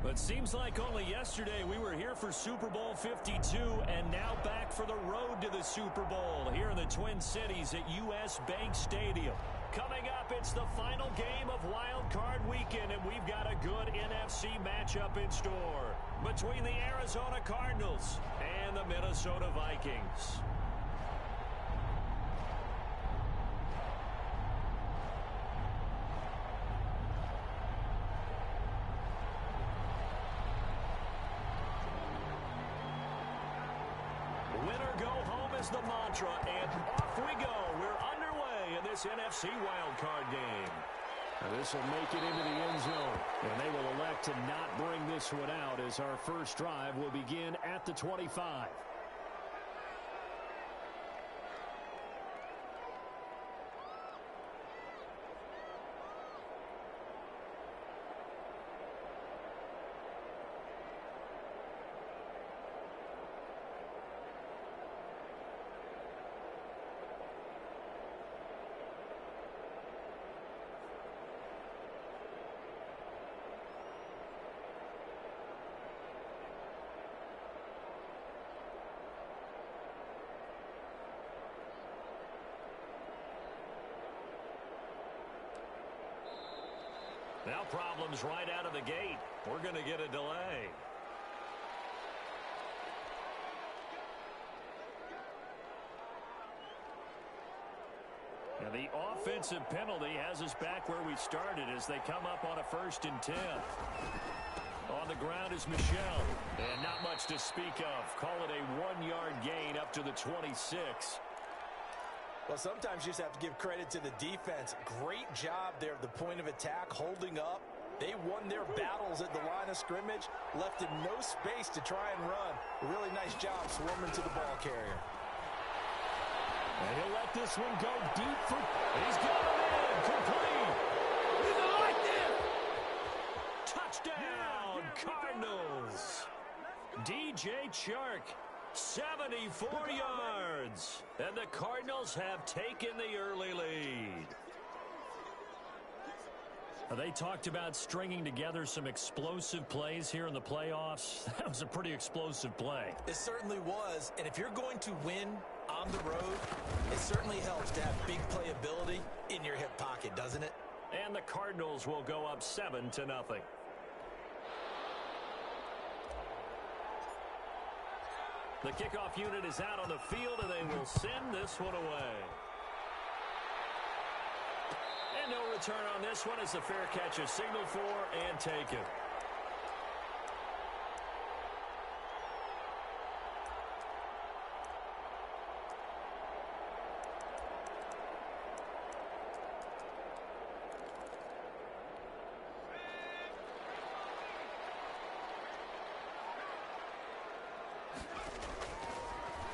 But seems like only yesterday we were here for Super Bowl 52 and now back for the road to the Super Bowl here in the Twin Cities at US Bank Stadium. Coming up, it's the final game of Wild Card Weekend, and we've got a good NFC matchup in store between the Arizona Cardinals and the Minnesota Vikings. Winner go home is the mantra, and off we go. We're underway in this NFC wildcard game. Now this will make it into the end zone, and they will elect to not bring this one out as our first drive will begin at the 25. Now problems right out of the gate. We're going to get a delay. And the offensive penalty has us back where we started as they come up on a 1st and 10. On the ground is Michel. And not much to speak of. Call it a 1-yard gain up to the 26. Well, sometimes you just have to give credit to the defense. Great job there at the point of attack, holding up. They won their battles at the line of scrimmage, left him no space to try and run. A really nice job swarming to the ball carrier. And he'll let this one go deep for... He's got him in, complete. He's like this. Touchdown, Cardinals. DJ Chark. 74 yards. And the Cardinals have taken the early lead. They talked about stringing together some explosive plays here in the playoffs. That was a pretty explosive play. It certainly was. And if you're going to win on the road, it certainly helps to have big playability in your hip pocket, doesn't it? And the Cardinals will go up 7-0. The kickoff unit is out on the field, and they will send this one away. And no return on this one as the fair catch is signaled for and taken.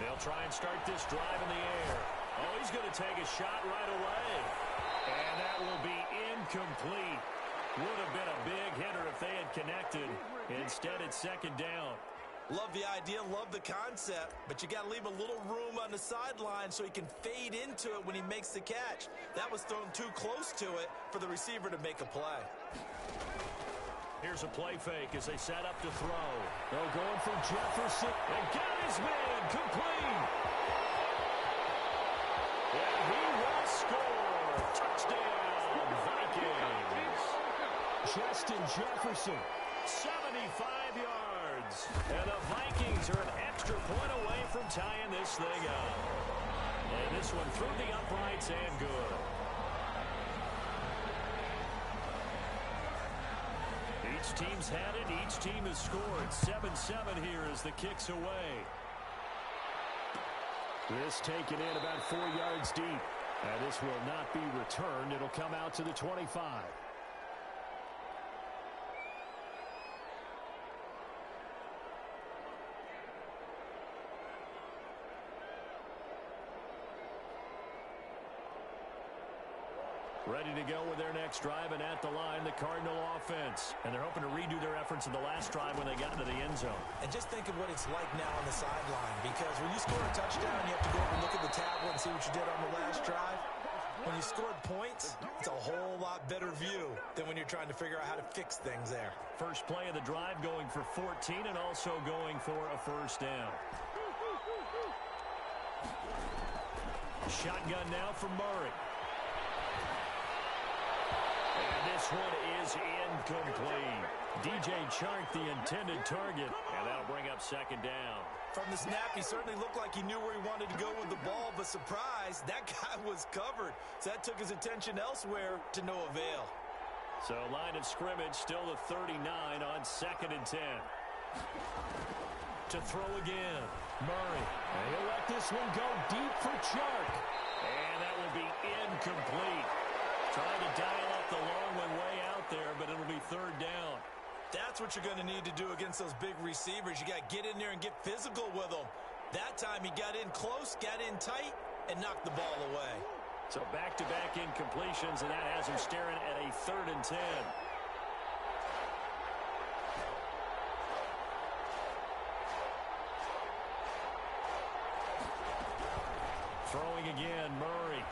They'll try and start this drive in the air. Oh, he's going to take a shot right away. And that will be incomplete. Would have been a big hitter if they had connected. Instead, it's 2nd down. Love the idea, love the concept, but you got to leave a little room on the sideline so he can fade into it when he makes the catch. That was thrown too close to it for the receiver to make a play. Here's a play fake as they set up to throw. They're going for Jefferson. And got his man complete. And he will score. Touchdown, Vikings. Justin Jefferson, 75 yards. And the Vikings are an extra point away from tying this thing up. And this one through the uprights and good. Each team's had it. Each team has scored. 7-7 here as the kick's away. This taken in about 4 yards deep. And this will not be returned. It'll come out to the 25. Ready to go with their next drive, and at the line, the Cardinal offense. And they're hoping to redo their efforts in the last drive when they got into the end zone. And just think of what it's like now on the sideline, because when you score a touchdown, you have to go over and look at the tablet and see what you did on the last drive. When you scored points, it's a whole lot better view than when you're trying to figure out how to fix things there. First play of the drive going for 14 and also going for a first down. Shotgun now from Murray. And this one is incomplete. DJ Chark, the intended target, and that'll bring up second down. From the snap, he certainly looked like he knew where he wanted to go with the ball, but surprise, that guy was covered. So that took his attention elsewhere to no avail. So line of scrimmage still the 39 on 2nd and 10. To throw again, Murray. And he'll let this one go deep for Chark. And that will be incomplete. Trying to dial up the long one way out there, but it'll be third down. That's what you're going to need to do against those big receivers. You got to get in there and get physical with them. That time he got in close, got in tight, and knocked the ball away. So back-to-back incompletions, and that has him staring at a 3rd and 10. Throwing again, Murray.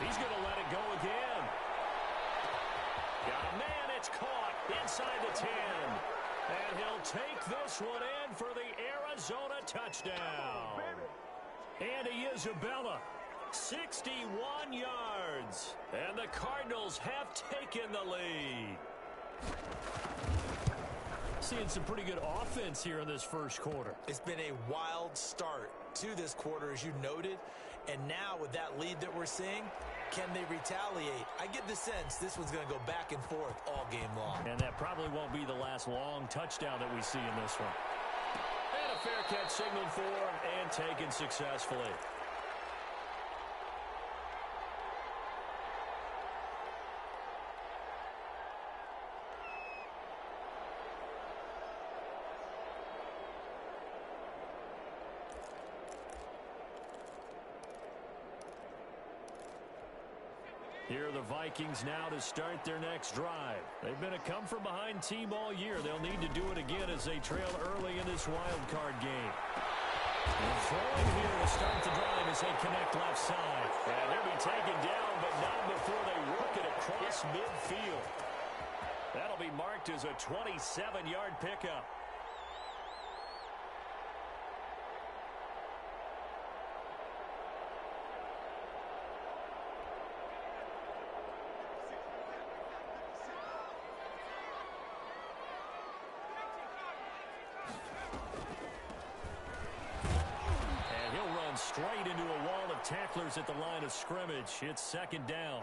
He's going to let it go again. Got a man, it's caught inside the 10. And he'll take this one in for the Arizona touchdown. Andy Isabella, 61 yards. And the Cardinals have taken the lead. Seeing some pretty good offense here in this first quarter. It's been a wild start to this quarter, as you noted. And now with that lead that we're seeing, can they retaliate? I get the sense this one's going to go back and forth all game long. And that probably won't be the last long touchdown that we see in this one. And a fair catch signaled for and taken successfully. Here are the Vikings now to start their next drive. They've been a come-from-behind team all year. They'll need to do it again as they trail early in this wild card game. And throwing here to start the drive as they connect left side. And they'll be taken down, but not before they work it across midfield. That'll be marked as a 27-yard pickup. Straight into a wall of tacklers at the line of scrimmage. It's second down.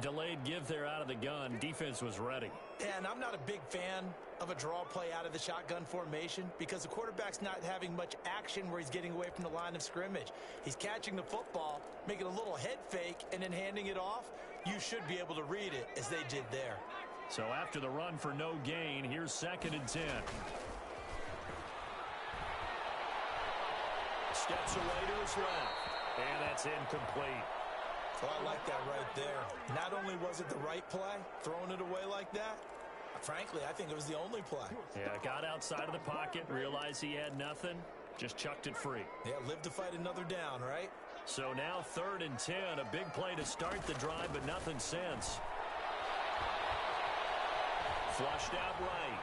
Delayed give there out of the gun. Defense was ready. And I'm not a big fan of a draw play out of the shotgun formation because the quarterback's not having much action where he's getting away from the line of scrimmage. He's catching the football, making a little head fake, and then handing it off. You should be able to read it as they did there. So after the run for no gain, here's 2nd and 10. Steps away to his left. And that's incomplete. Well, I like that right there. Not only was it the right play, throwing it away like that, frankly, I think it was the only play. Yeah, got outside of the pocket, realized he had nothing, just chucked it free. Yeah, live to fight another down, right? So now 3rd and 10, a big play to start the drive, but nothing since. Flushed out right.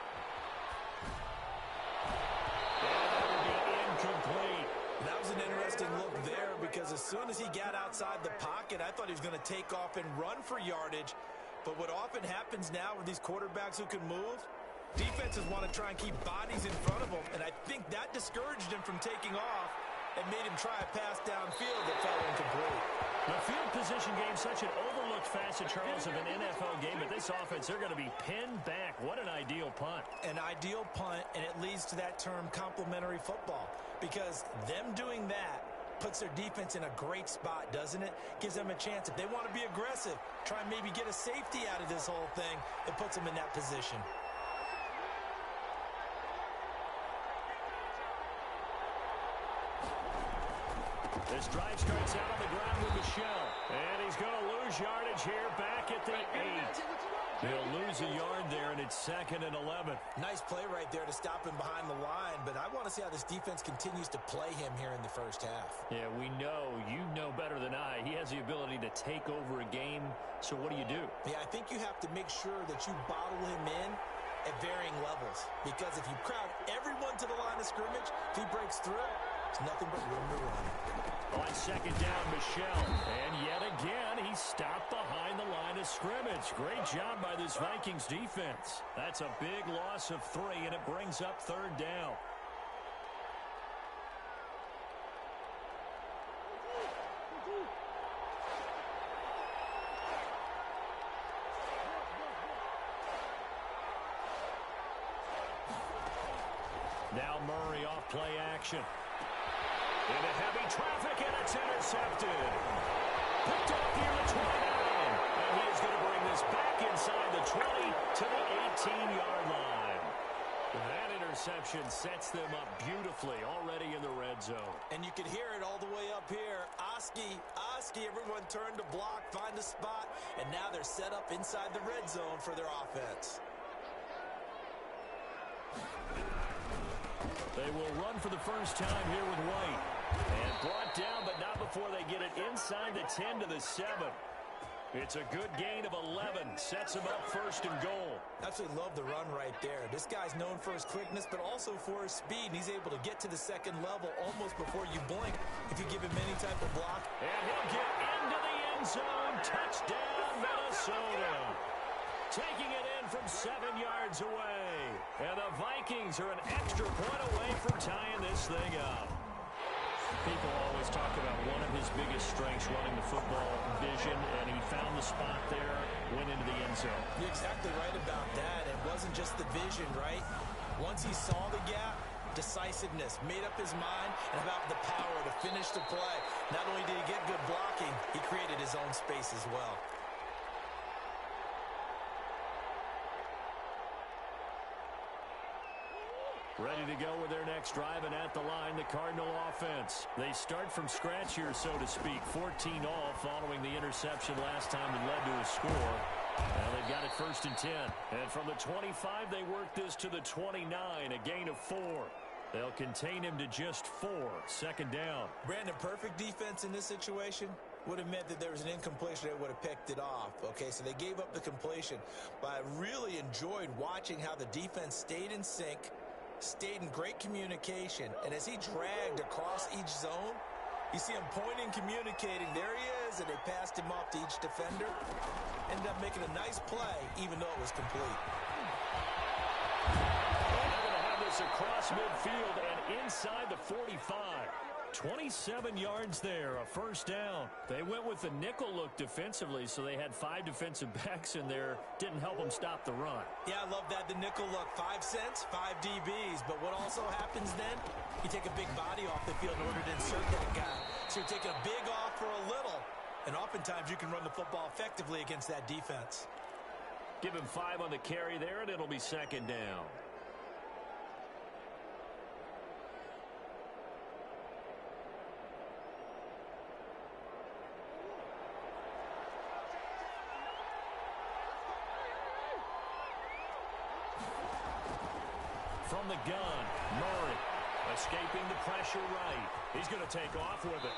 And that will be incomplete. That was an interesting look there because as soon as he got outside the pocket, I thought he was going to take off and run for yardage. But what often happens now with these quarterbacks who can move, defenses want to try and keep bodies in front of them, and I think that discouraged him from taking off and made him try a pass downfield that fell incomplete. The field position game, such an overlooked facet, Charles, of an NFL game, but this offense, they're going to be pinned back. What an ideal punt. An ideal punt, and it leads to that term complementary football, because them doing that puts their defense in a great spot, doesn't it? Gives them a chance. If they want to be aggressive, try and maybe get a safety out of this whole thing, it puts them in that position. This drive starts out on the ground with Michelle. And he's going to lose yardage here back at the 8. They'll lose a yard there, and it's 2nd and 11. Nice play right there to stop him behind the line, but I want to see how this defense continues to play him here in the first half. Yeah, we know. You know better than I. He has the ability to take over a game, so what do you do? Yeah, I think you have to make sure that you bottle him in at varying levels, because if you crowd everyone to the line of scrimmage, if he breaks through, it's nothing but room to run. On 2nd down, Michelle. And yet again, he stopped behind the line of scrimmage. Great job by this Vikings defense. That's a big loss of 3, and it brings up 3rd down. Now Murray off play action. Into heavy traffic, and it's intercepted. Picked off near the 29. And he is going to bring this back inside the 20 to the 18-yard line. That interception sets them up beautifully already in the red zone. And you can hear it all the way up here. Oski, everyone turned to block, find a spot, and now they're set up inside the red zone for their offense. They will run for the first time here with White. And brought down, but not before they get it inside the 10 to the 7. It's a good gain of 11. Sets him up 1st and goal. Absolutely love the run right there. This guy's known for his quickness, but also for his speed. And he's able to get to the 2nd level almost before you blink if you give him any type of block. And he'll get into the end zone. Touchdown, Minnesota. Taking it in from 7 yards away. And the Vikings are an extra point away from tying this thing up. People always talk about one of his biggest strengths, running the football, vision, and he found the spot there, went into the end zone. You're exactly right about that. It wasn't just the vision, right? Once he saw the gap, decisiveness, made up his mind, and about the power to finish the play. Not only did he get good blocking, he created his own space as well. Ready to go with their next drive, and at the line, the Cardinal offense. They start from scratch here, so to speak. 14 all following the interception last time that led to a score. Now they've got it 1st and 10. And from the 25, they work this to the 29, a gain of 4. They'll contain him to just 4. 2nd down. Brandon, perfect defense in this situation would have meant that there was an incompletion that would have picked it off. Okay, so they gave up the completion. But I really enjoyed watching how the defense stayed in sync, stayed in great communication, and as he dragged across each zone, you see him pointing, communicating. There he is, and they passed him off to each defender. Ended up making a nice play, even though it was complete. They're going to have this across midfield and inside the 45. 27 yards there, a 1st down. They went with the nickel look defensively, so they had 5 defensive backs in there. Didn't help them stop the run. Yeah, I love that, the nickel look. 5 cents, 5 DBs. But what also happens then, you take a big body off the field in order to insert that guy. So you're taking a big off for a little, and oftentimes you can run the football effectively against that defense. Give him 5 on the carry there, and it'll be 2nd down. From the gun, Murray escaping the pressure right. He's going to take off with it.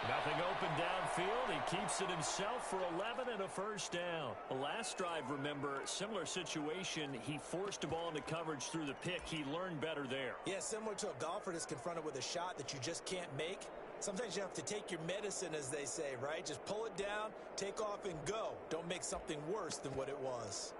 Nothing open downfield. He keeps it himself for 11 and a 1st down. The last drive, remember, similar situation. He forced a ball into coverage through the pick. He learned better there. Yeah, similar to a golfer that's confronted with a shot that you just can't make. Sometimes you have to take your medicine, as they say, right? Just pull it down, take off, and go. Don't make something worse than what it was.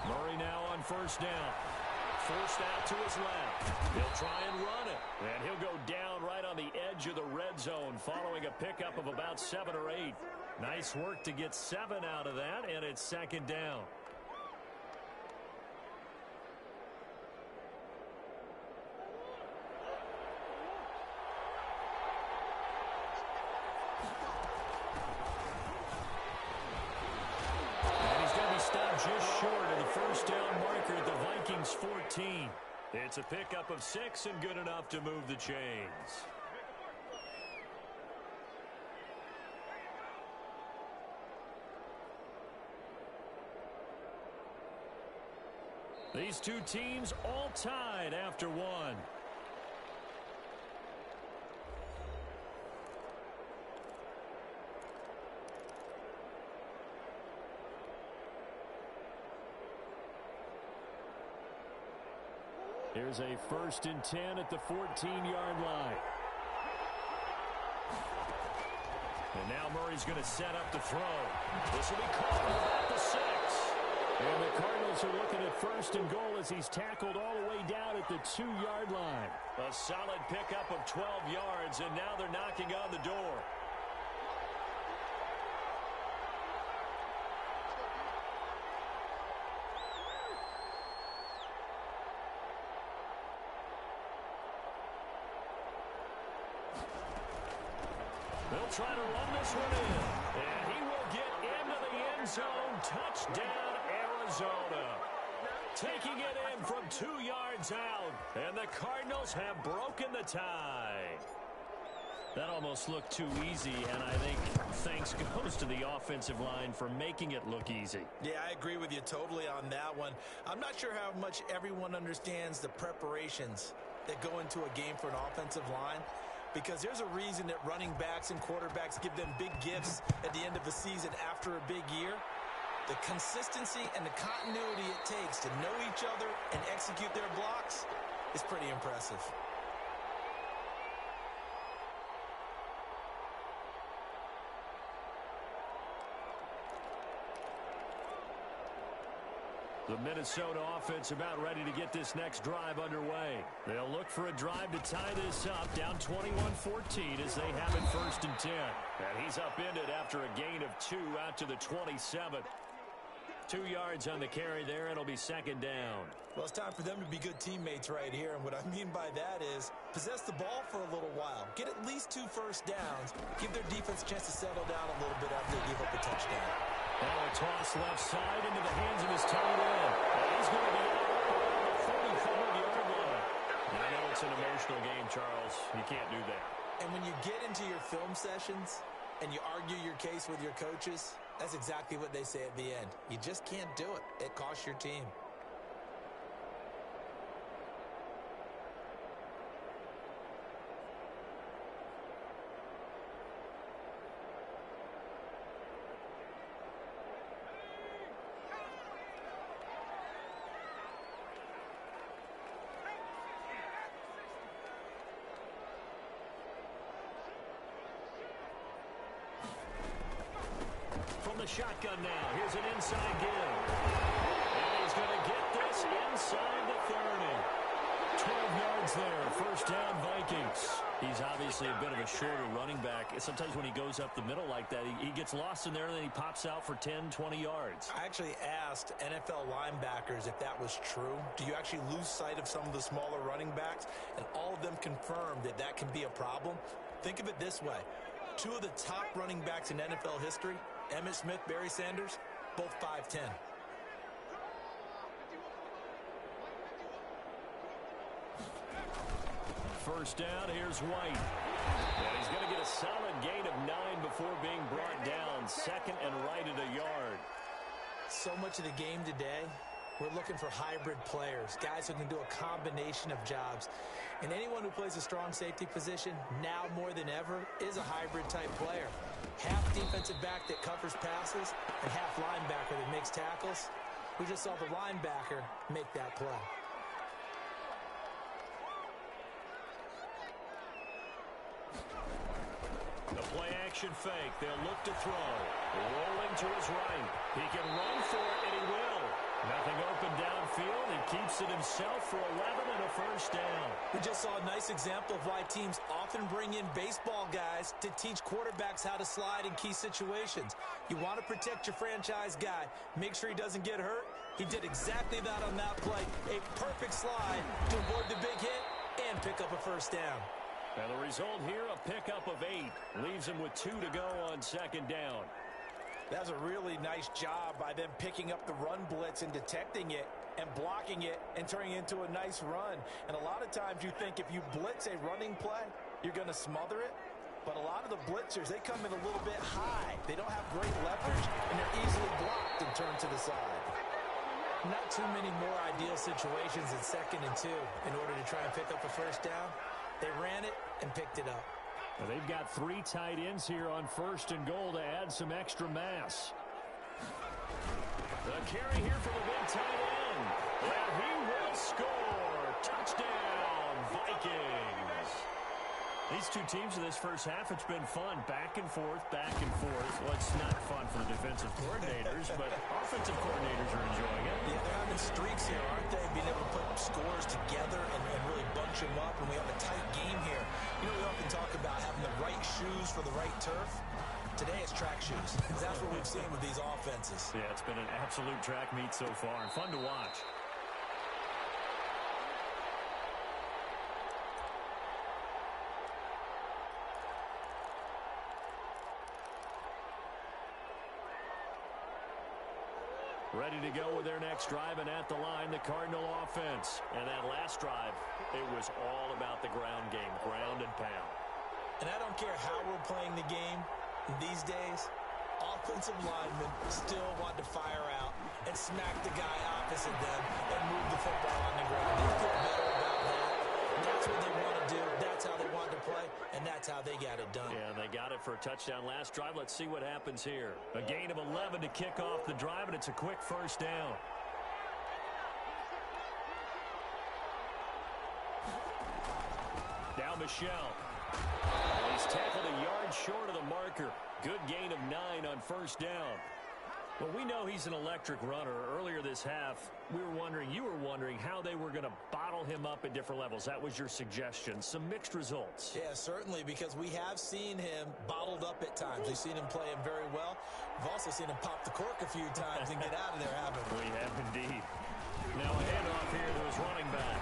Murray now on 1st down. Forced out to his left. He'll try and run it. And he'll go down right on the edge of the red zone following a pickup of about 7 or 8. Nice work to get 7 out of that, and it's 2nd down. 14. It's a pickup of 6 and good enough to move the chains. These two teams all tied after one. Here's a 1st and 10 at the 14-yard line. And now Murray's going to set up the throw. This will be caught at the 6. And the Cardinals are looking at 1st and goal as he's tackled all the way down at the 2-yard line. A solid pickup of 12 yards, and now they're knocking on the door. They'll try to run this one in. And he will get into the end zone. Touchdown, Arizona. Taking it in from 2 yards out. And the Cardinals have broken the tie. That almost looked too easy, and I think thanks goes to the offensive line for making it look easy. Yeah, I agree with you totally on that one. I'm not sure how much everyone understands the preparations that go into a game for an offensive line, because there's a reason that running backs and quarterbacks give them big gifts at the end of the season after a big year. The consistency and the continuity it takes to know each other and execute their blocks is pretty impressive. The Minnesota offense about ready to get this next drive underway. They'll look for a drive to tie this up, down 21-14 as they have it 1st and 10. And he's upended after a gain of 2 out to the 27. 2 yards on the carry there. It'll be 2nd down. Well, it's time for them to be good teammates right here. And what I mean by that is possess the ball for a little while. Get at least 2 first downs. Give their defense a chance to settle down a little bit after they give up a touchdown. Now a toss left side into the hands of his tight end. And he's going to be out around the 35-yard line. And I know it's an emotional game, Charles. You can't do that. And when you get into your film sessions and you argue your case with your coaches, that's exactly what they say at the end. You just can't do it. It costs your team. Shotgun now. Here's an inside give. And he's going to get this inside the 30. 12 yards there. 1st down, Vikings. He's obviously a bit of a shorter running back. Sometimes when he goes up the middle like that, he gets lost in there and then he pops out for 10, 20 yards. I actually asked NFL linebackers if that was true. Do you actually lose sight of some of the smaller running backs? And all of them confirmed that that can be a problem. Think of it this way. 2 of the top running backs in NFL history, Emmitt Smith, Barry Sanders, both 5'10". First down, here's White. And he's going to get a solid gain of 9 before being brought down. 2nd and right at a yard. So much of the game today, we're looking for hybrid players, guys who can do a combination of jobs. And anyone who plays a strong safety position, now more than ever, is a hybrid-type player. Half defensive back that covers passes and half linebacker that makes tackles. We just saw the linebacker make that play. The play-action fake. They'll look to throw. Rolling to his right. He can run for it, and he will. Nothing open downfield. He keeps it himself for 11 and a 1st down. We just saw a nice example of why teams often bring in baseball guys to teach quarterbacks how to slide in key situations. You want to protect your franchise guy. Make sure he doesn't get hurt. He did exactly that on that play. A perfect slide to avoid the big hit and pick up a 1st down. And the result here, a pickup of 8. Leaves him with 2 to go on 2nd down. That was a really nice job by them picking up the run blitz and detecting it. and blocking it and turning it into a nice run. And a lot of times you think if you blitz a running play, you're going to smother it. But a lot of the blitzers, they come in a little bit high. They don't have great leverage, and they're easily blocked and turned to the side. Not too many more ideal situations in 2nd and 2 in order to try and pick up a first down. They ran it and picked it up. Well, they've got 3 tight ends here on 1st and goal to add some extra mass. The carry here from the big tight end. And he will score. Touchdown, Vikings. These two teams in this first half, it's been fun. Back and forth, back and forth. Well, it's not fun for the defensive coordinators, but offensive coordinators are enjoying it. Yeah, they're having streaks here, aren't they? Being able to put scores together and really bunch them up, and we have a tight game here. You know, we often talk about having the right shoes for the right turf. Today it's track shoes. That's what we've seen with these offenses. Yeah, it's been an absolute track meet so far, and fun to watch. Ready to go with their next drive, and at the line, the Cardinal offense. And that last drive, it was all about the ground game, ground and pound. And I don't care how we're playing the game these days, offensive linemen still want to fire out and smack the guy opposite them and move the football on the ground. They feel better about that. That's what they want to do. That's how they want to play, and that's how they got it done. Yeah, they got it for a touchdown last drive. Let's see what happens here. A gain of 11 to kick off the drive, and it's a quick first down. Now Michelle. He's tackled a yard short of the marker. Good gain of 9 on first down. Well, we know he's an electric runner. Earlier this half, you were wondering how they were going to bottle him up at different levels. That was your suggestion. Some mixed results. Yeah, certainly, because we have seen him bottled up at times. We've seen him play him very well. We've also seen him pop the cork a few times and get out of there, haven't we? We have indeed. Now a handoff here to his running back.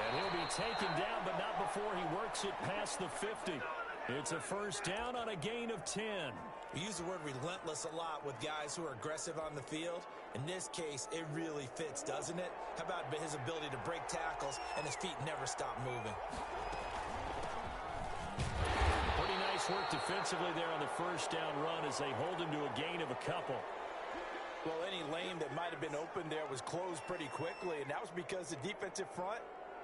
And he'll be taken down, but not before he works it past the 50. It's a first down on a gain of 10. We use the word relentless a lot with guys who are aggressive on the field. In this case, it really fits, doesn't it? How about his ability to break tackles and his feet never stop moving? Pretty nice work defensively there on the first down run as they hold him to a gain of a couple. Well, any lane that might have been open there was closed pretty quickly, and that was because the defensive front,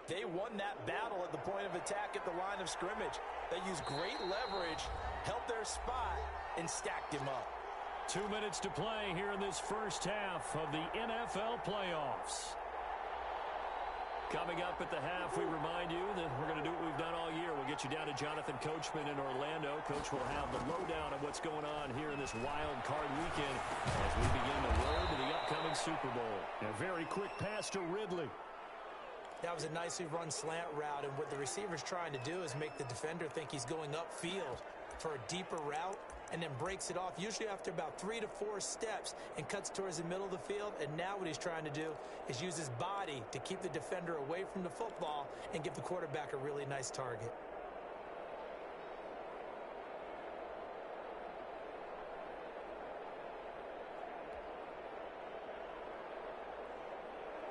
they won that battle at the point of attack at the line of scrimmage. They used great leverage, held their spot, and stacked him up. 2 minutes to play here in this first half of the NFL playoffs. Coming up at the half, we remind you that we're going to do what we've done all year. We'll get you down to Jonathan Coachman in Orlando. Coach will have the lowdown of what's going on here in this wild card weekend as we begin the road to the upcoming Super Bowl. A very quick pass to Ridley. That was a nicely run slant route, and what the receiver's trying to do is make the defender think he's going upfield for a deeper route, and then breaks it off, usually after about 3 to 4 steps, and cuts towards the middle of the field. And now what he's trying to do is use his body to keep the defender away from the football and give the quarterback a really nice target.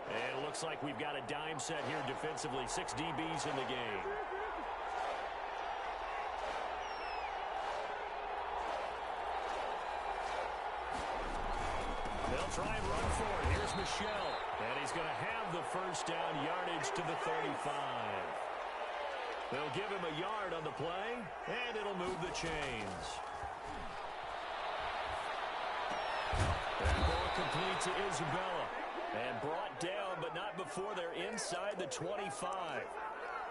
And it looks like we've got a dime set here defensively. 6 DBs in the game. They'll try and run for it. Here's Michelle. And he's going to have the first down, yardage to the 35. They'll give him a yard on the play, and it'll move the chains. That ball complete to Isabella. And brought down, but not before they're inside the 25.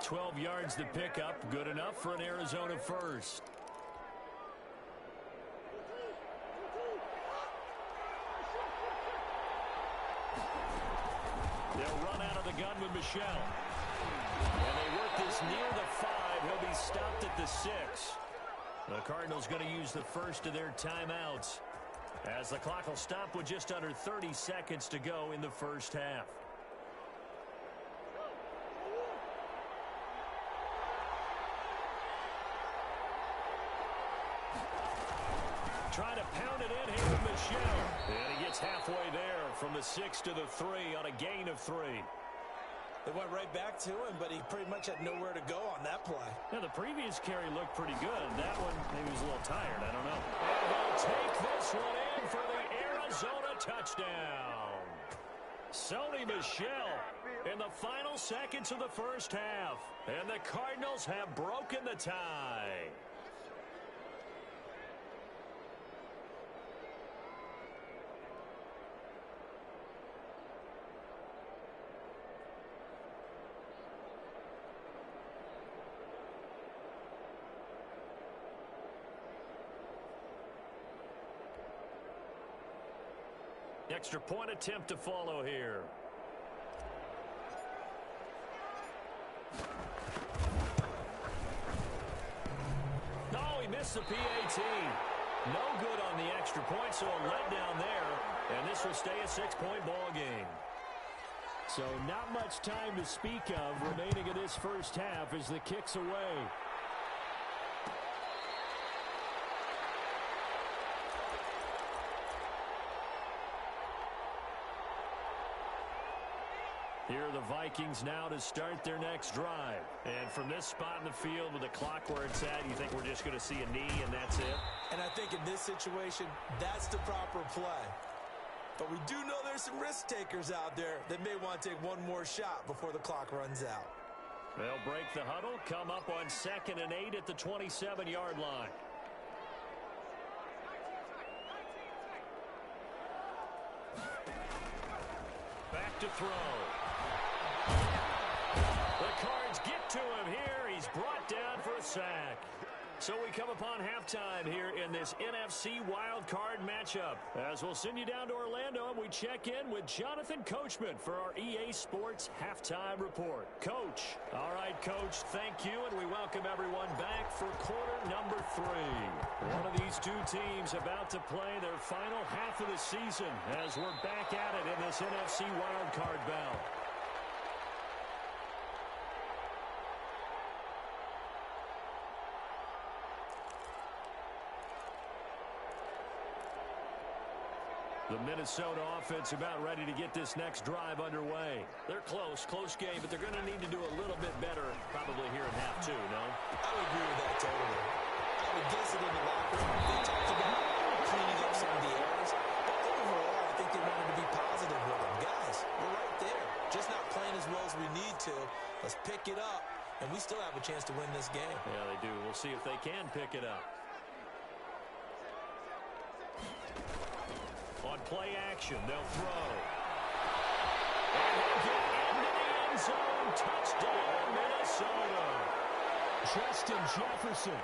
12 yards to pick up. Good enough for an Arizona first. They'll run out of the gun with Michelle. And they work this near the 5. He'll be stopped at the 6. The Cardinals going to use the first of their timeouts, as the clock will stop with just under 30 seconds to go in the first half. trying to pound it in here with Michel. And he gets halfway there from the 6 to the 3 on a gain of 3. They went right back to him, but he pretty much had nowhere to go on that play. Now, the previous carry looked pretty good. That one, maybe he was a little tired. I don't know. And they'll take this one in for the Arizona touchdown. Sony Michel in the final seconds of the first half. And the Cardinals have broken the tie. Extra point attempt to follow here. No, he missed the PAT. No good on the extra point, so a letdown there. And this will stay a 6-point ball game. So not much time to speak of remaining in this first half as the kick's away. Here are the Vikings now to start their next drive. And from this spot in the field with the clock where it's at, you think we're just going to see a knee and that's it? And I think in this situation, that's the proper play. But we do know there's some risk takers out there that may want to take one more shot before the clock runs out. They'll break the huddle, come up on 2nd and 8 at the 27-yard line. Back to throw. The Cards get to him here. He's brought down for a sack. So we come upon halftime here in this NFC wildcard matchup. As we'll send you down to Orlando, and we check in with Jonathan Coachman for our EA Sports Halftime Report. Coach. All right, Coach, thank you, and we welcome everyone back for quarter number 3. One of these two teams about to play their final half of the season as we're back at it in this NFC wildcard bout. The Minnesota offense about ready to get this next drive underway. They're close game, but they're going to need to do a little bit better probably here in half 2, no? I would agree with that totally. I would guess it in the locker room. They talked about cleaning up some of the errors. But overall, I think they wanted to be positive with them. Guys, we're right there. Just not playing as well as we need to. Let's pick it up, and we still have a chance to win this game. Yeah, they do. We'll see if they can pick it up. On play action, they'll throw. And they'll get into the end zone. Touchdown, Minnesota. Justin Jefferson,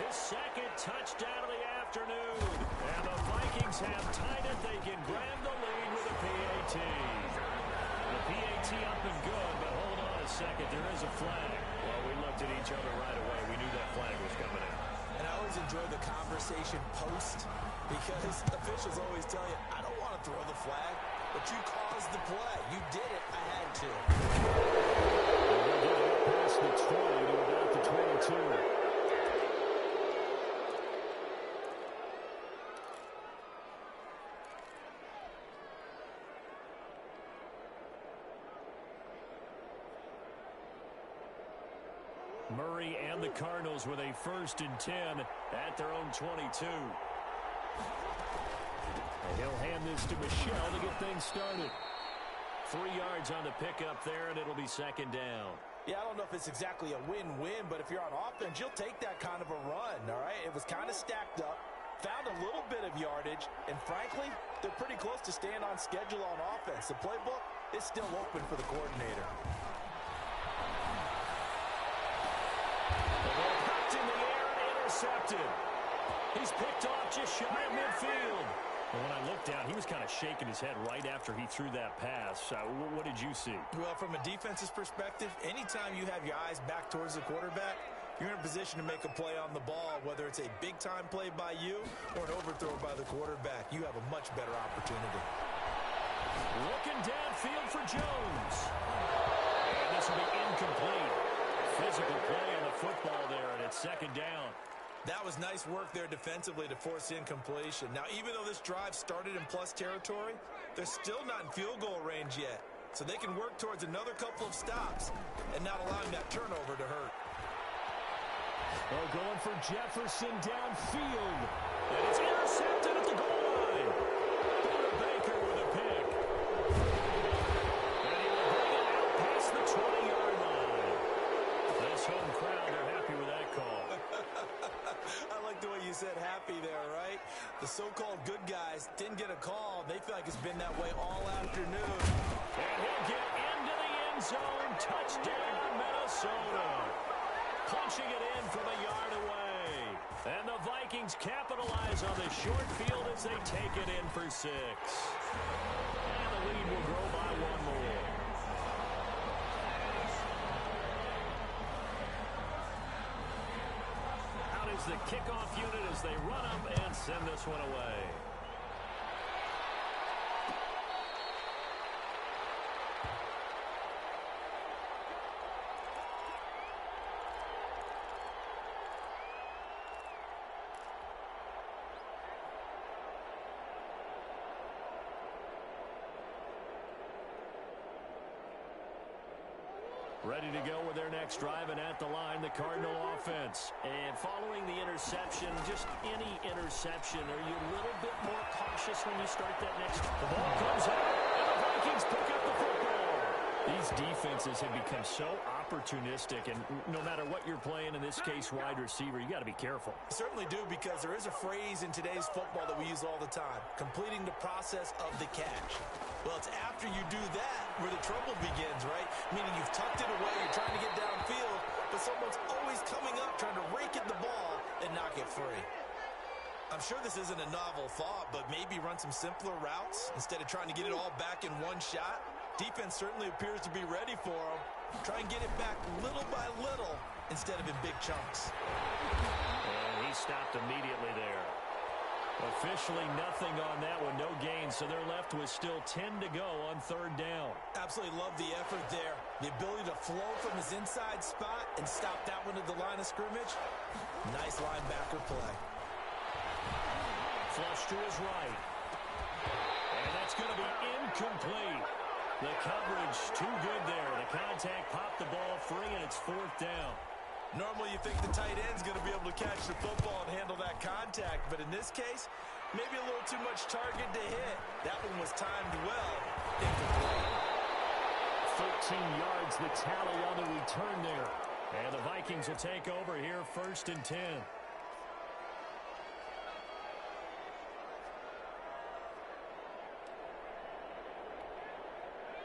his second touchdown of the afternoon. And the Vikings have tied it. They can grab the lead with a PAT. The PAT up and good, but hold on a second. There is a flag. Well, we looked at each other right away. We knew that flag was coming in. And I always enjoy the conversation post because officials always tell you, I don't want to throw the flag, but you caused the play. You did it. I had to. We're getting past the 20 to about the 22. Murray and the Cardinals with a 1st and 10 at their own 22. And he'll hand this to Michel to get things started. 3 yards on the pickup there, and it'll be 2nd down. Yeah, I don't know if it's exactly a win-win, but if you're on offense, you'll take that kind of a run, all right? It was kind of stacked up, found a little bit of yardage, and frankly, they're pretty close to staying on schedule on offense. The playbook is still open for the coordinator. Hooked in the air and intercepted. He's picked off just shy of midfield. And when I looked down, he was kind of shaking his head right after he threw that pass. What did you see? Well, from a defense's perspective, anytime you have your eyes back towards the quarterback, you're in a position to make a play on the ball, whether it's a big-time play by you or an overthrow by the quarterback. You have a much better opportunity. Looking downfield for Jones. And this will be incomplete. Physical play on the football there, and it's 2nd down. That was nice work there defensively to force the incompletion. Now, even though this drive started in plus territory, they're still not in field goal range yet. So they can work towards another couple of stops and not allowing that turnover to hurt. Oh, going for Jefferson downfield. And it's intercepted at the goal line. Baker with a pick. And he will bring it out past the 20-yard line. This home crowd are happy with that call. I like the way you said happy there, right? The so-called good guys didn't get a call. They feel like it's been that way all afternoon. And he'll get into the end zone. Touchdown, Minnesota. Punching it in from a yard away. And the Vikings capitalize on the short field as they take it in for 6. And the lead will grow by 1 more. Out is the kickoff unit as they run up and send this one away. Ready to go with their next drive, and at the line, the Cardinal offense. And following the interception, just any interception, are you a little bit more cautious when you start that next? The ball comes out, and the Vikings pick up the football. These defenses have become so opportunistic, and no matter what you're playing, in this case, wide receiver, you got to be careful. Certainly do, because there is a phrase in today's football that we use all the time, completing the process of the catch. Well, it's after you do that where the trouble begins, right? Meaning you've tucked it away, you're trying to get downfield, but someone's always coming up trying to rake at the ball and knock it free. I'm sure this isn't a novel thought, but maybe run some simpler routes instead of trying to get it all back in one shot. Defense certainly appears to be ready for them. Try and get it back little by little instead of in big chunks. And he stopped immediately there. Officially nothing on that one, no gain, so they're left with still 10 to go on 3rd down. Absolutely love the effort there. The ability to flow from his inside spot and stop that one at the line of scrimmage. Nice linebacker play. Flush to his right. And that's going to be incomplete. The coverage too good there. The contact popped the ball free, and it's 4th down. Normally you think the tight end's going to be able to catch the football and handle that contact, but in this case, maybe a little too much target to hit. That one was timed well. Incomplete. 13 yards, the tally on the return there. And the Vikings will take over here, 1st and 10.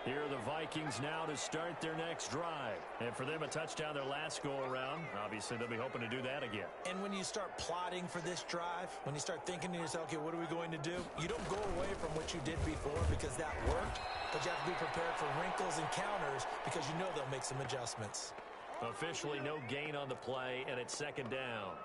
Here are the Vikings now to start their next drive. And for them, a touchdown their last go-around. Obviously, they'll be hoping to do that again. And when you start plotting for this drive, when you start thinking to yourself, okay, what are we going to do? You don't go away from what you did before because that worked, but you have to be prepared for wrinkles and counters because you know they'll make some adjustments. Officially no gain on the play, and it's 2nd down.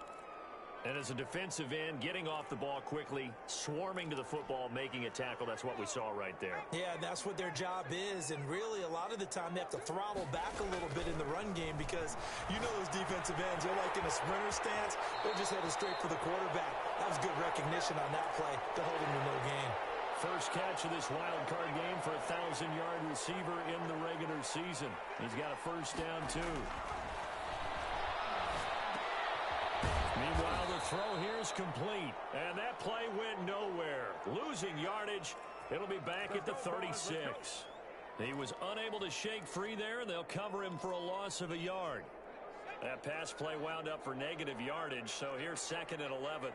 And as a defensive end, getting off the ball quickly, swarming to the football, making a tackle, that's what we saw right there. Yeah, that's what their job is, and really a lot of the time they have to throttle back a little bit in the run game because you know those defensive ends, they're like in a sprinter stance, they're just headed straight for the quarterback. That was good recognition on that play to hold him to no gain. First catch of this wild card game for a 1,000-yard receiver in the regular season. He's got a 1st down, too. Meanwhile, the throw here is complete, and that play went nowhere. Losing yardage, it'll be back at the 36. He was unable to shake free there, and they'll cover him for a loss of a yard. That pass play wound up for negative yardage, so here's 2nd and 11.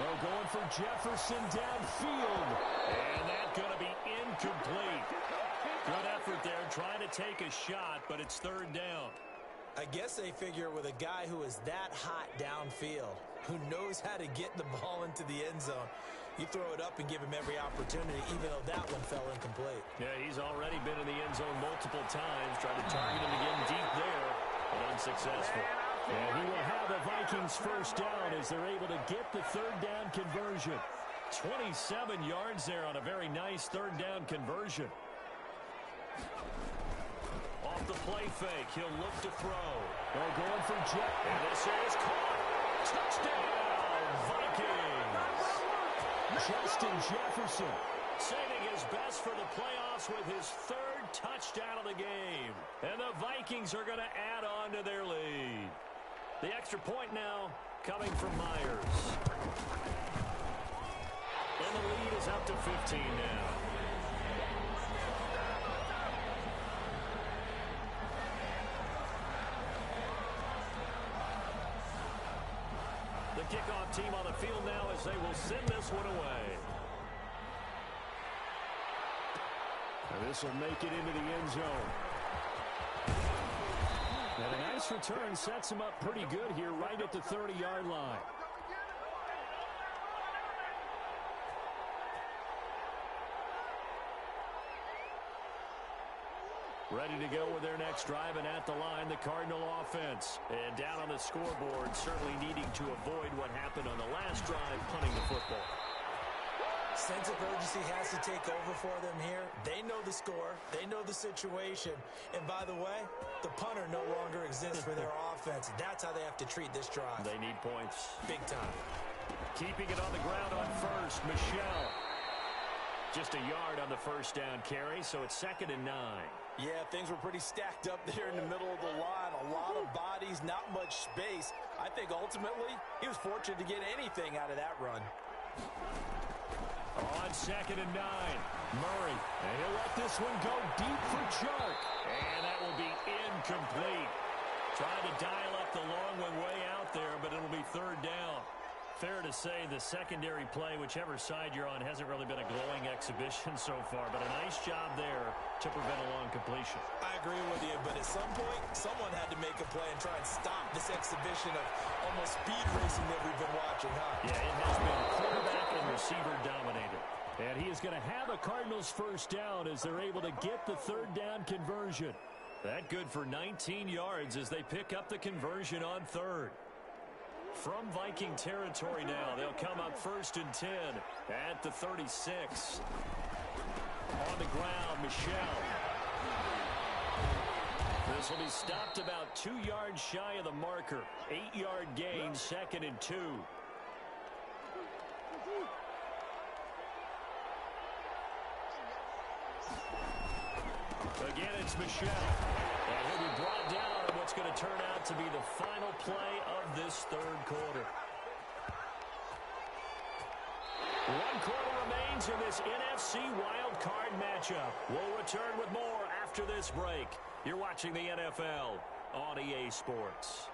Well, going for Jefferson downfield, and that's going to be incomplete. Good effort there, trying to take a shot, but it's 3rd down. I guess they figure with a guy who is that hot downfield, who knows how to get the ball into the end zone, you throw it up and give him every opportunity, even though that one fell incomplete. Yeah, he's already been in the end zone multiple times, tried to target him again deep there, but unsuccessful. And he will have the Vikings 1st down as they're able to get the 3rd down conversion. 27 yards there on a very nice 3rd down conversion. Off the play fake. He'll look to throw. They're going for Jet. And this is caught. Touchdown, Vikings. Justin Jefferson saving his best for the playoffs with his third touchdown of the game. And the Vikings are going to add on to their lead. The extra point now coming from Myers. And the lead is up to 15 now. The kickoff team on the field now as they will send this one away. And this will make it into the end zone. And a nice return sets him up pretty good here right at the 30-yard line. Ready to go with their next drive, and at the line, the Cardinal offense. And down on the scoreboard, certainly needing to avoid what happened on the last drive, punting the football. Sense of urgency has to take over for them here. They know the score. They know the situation. And by the way, the punter no longer exists for their offense. That's how they have to treat this drive. They need points. Big time. Keeping it on the ground on first, Michelle. Just a yard on the first down carry, so it's 2nd and 9. Yeah, things were pretty stacked up there in the middle of the line. A lot of bodies, not much space. I think ultimately he was fortunate to get anything out of that run. On 2nd and 9, Murray. And he'll let this one go deep for Chark. And that will be incomplete. Trying to dial up the long one way out there, but it'll be 3rd down. Fair to say the secondary play, whichever side you're on, hasn't really been a glowing exhibition so far, but a nice job there to prevent a long completion. I agree with you, but at some point, someone had to make a play and try and stop this exhibition of almost speed racing that we've been watching, huh? Yeah, it has been quarterback and receiver dominated. And he is going to have a Cardinals first down as they're able to get the 3rd down conversion. That good for 19 yards as they pick up the conversion on 3rd. From Viking territory now, they'll come up 1st and 10 at the 36. On the ground, Michelle. This will be stopped about 2 yards shy of the marker. 8-yard gain, 2nd and 2. Again, it's Michelle. And he'll be brought down on what's going to turn out to be the final play of this 3rd quarter. 1 quarter remains in this NFC Wild Card matchup. We'll return with more after this break. You're watching the NFL on EA Sports.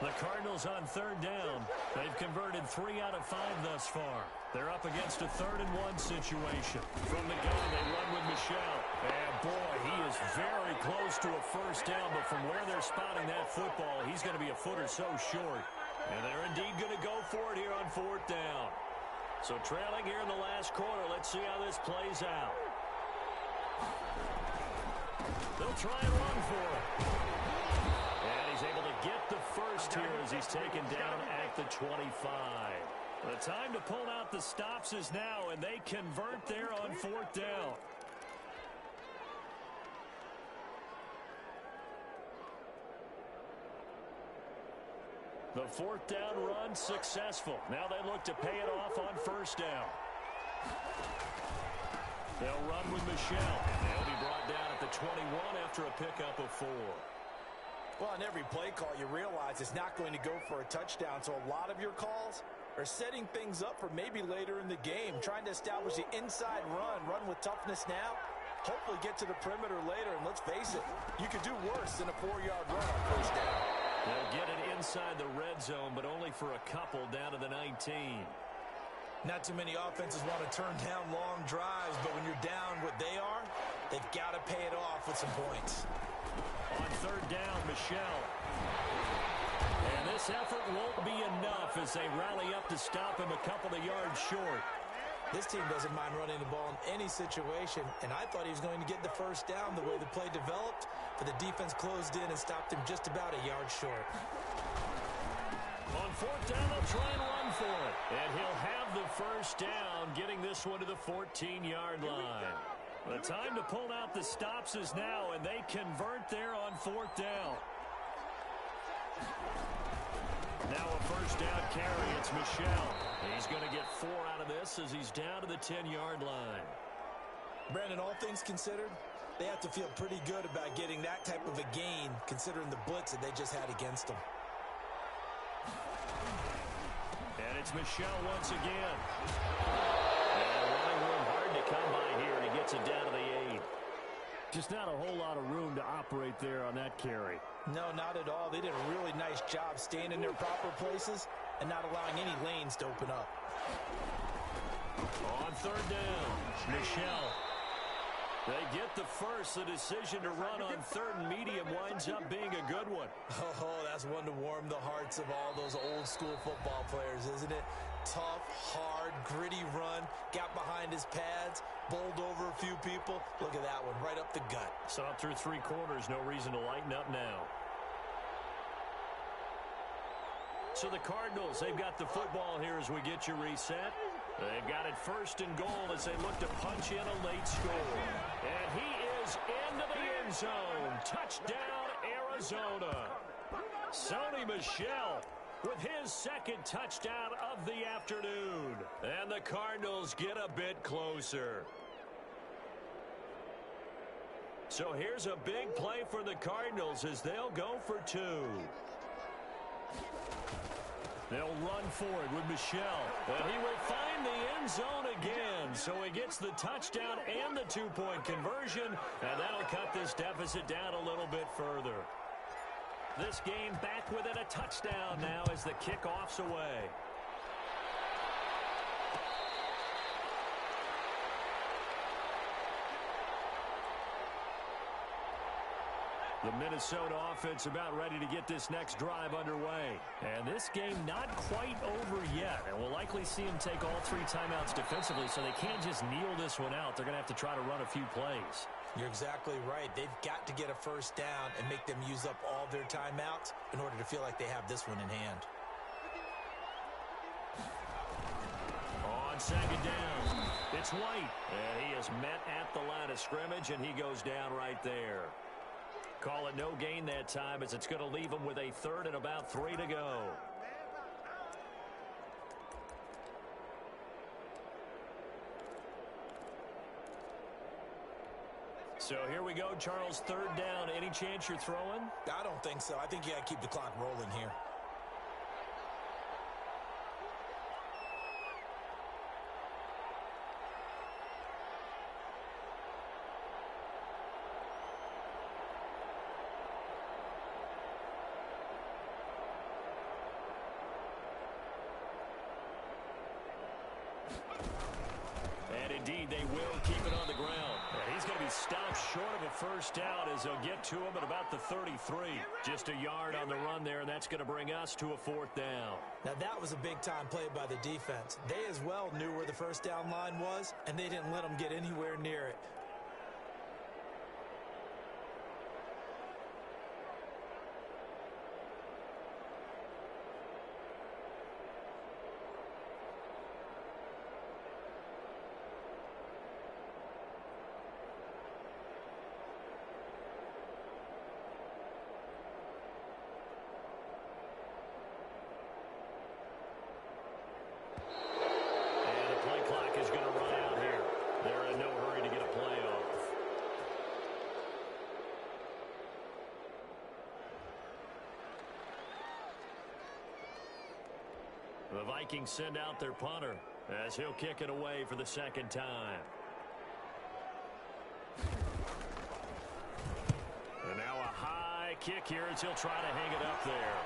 The Cardinals on 3rd down. They've converted 3 out of 5 thus far. They're up against a 3rd and 1 situation. From the gun, they run with Michelle. And boy, he is very close to a first down, but from where they're spotting that football, he's going to be a foot or so short. And they're indeed going to go for it here on 4th down. So trailing here in the last quarter, let's see how this plays out. They'll try and run for it. And he's able to get the first here as he's taken down at the 25. The time to pull out the stops is now, and they convert there on 4th down. The 4th down run successful. Now they look to pay it off on 1st down. They'll run with Michelle. They'll be brought down at the 21 after a pickup of 4. Well, on every play call, you realize it's not going to go for a touchdown, so a lot of your calls are setting things up for maybe later in the game, trying to establish the inside run with toughness now, hopefully get to the perimeter later, and let's face it, you could do worse than a 4-yard run on 1st down. They'll get it inside the red zone, but only for a couple down to the 19. Not too many offenses want to turn down long drives, but when you're down what they are, they've got to pay it off with some points. On 3rd down, Michelle. And this effort won't be enough as they rally up to stop him a couple of yards short. This team doesn't mind running the ball in any situation, and I thought he was going to get the first down the way the play developed, but the defense closed in and stopped him just about a yard short. On fourth down, they'll try and run for it. And he'll have the first down, getting this one to the 14-yard line. The time to pull out the stops is now, and they convert there on fourth down. Now a first down carry. It's Michel. He's going to get 4 out of this as he's down to the 10-yard line. Brandon, all things considered, they have to feel pretty good about getting that type of a gain, considering the blitz that they just had against them. And it's Michel once again. And running room hard to come by here, and he gets it down to the 8. Just not a whole lot of room to operate there on that carry. No, not at all. They did a really nice job staying in their proper places and not allowing any lanes to open up. On third down, Michel. They get the first. The decision to run on third and medium winds up being a good one. Oh, that's one to warm the hearts of all those old school football players, isn't it? Tough, hard, gritty run. Got behind his pads, bowled over a few people. Look at that one, right up the gut. Saw it through 3 quarters. No reason to lighten up now. So the Cardinals, they've got the football here as we get you reset. They've got it first and goal as they look to punch in a late score. And he is into the end zone. Touchdown, Arizona. Sony Michel with his second touchdown of the afternoon. And the Cardinals get a bit closer. So here's a big play for the Cardinals as they'll go for 2. They'll run for it with Michel. And he will find the end zone again. So he gets the touchdown and the 2-point conversion. And that'll cut this deficit down a little bit further. This game back within a touchdown now as the kickoff's away. The Minnesota offense about ready to get this next drive underway. And this game not quite over yet. And we'll likely see them take all 3 timeouts defensively, so they can't just kneel this one out. They're going to have to try to run a few plays. You're exactly right. They've got to get a first down and make them use up all their timeouts in order to feel like they have this one in hand. On second down, it's White. And he is met at the line of scrimmage, and he goes down right there. Call it no gain that time as it's going to leave him with a third and about 3 to go. So here we go, Charles, third down. Any chance you're throwing? I don't think so. I think you got to keep the clock rolling here. And indeed, they will keep it on the ground. And he's going to be stopped short of a first down as they'll get to him at about the 33. Just a yard on the run there, and that's going to bring us to a fourth down. Now, that was a big-time play by the defense. They as well knew where the first down line was, and they didn't let them get anywhere near it. The Vikings send out their punter as he'll kick it away for the second time. And now a high kick here as he'll try to hang it up there.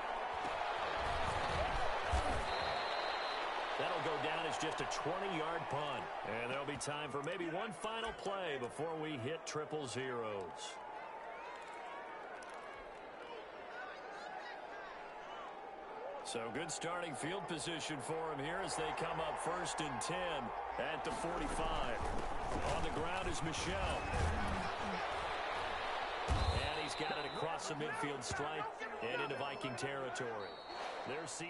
That'll go down as just a 20-yard punt. And there'll be time for maybe one final play before we hit triple zeros. So good starting field position for him here as they come up first and 10 at the 45. On the ground is Michel. And he's got it across the midfield stripe and into Viking territory. Their season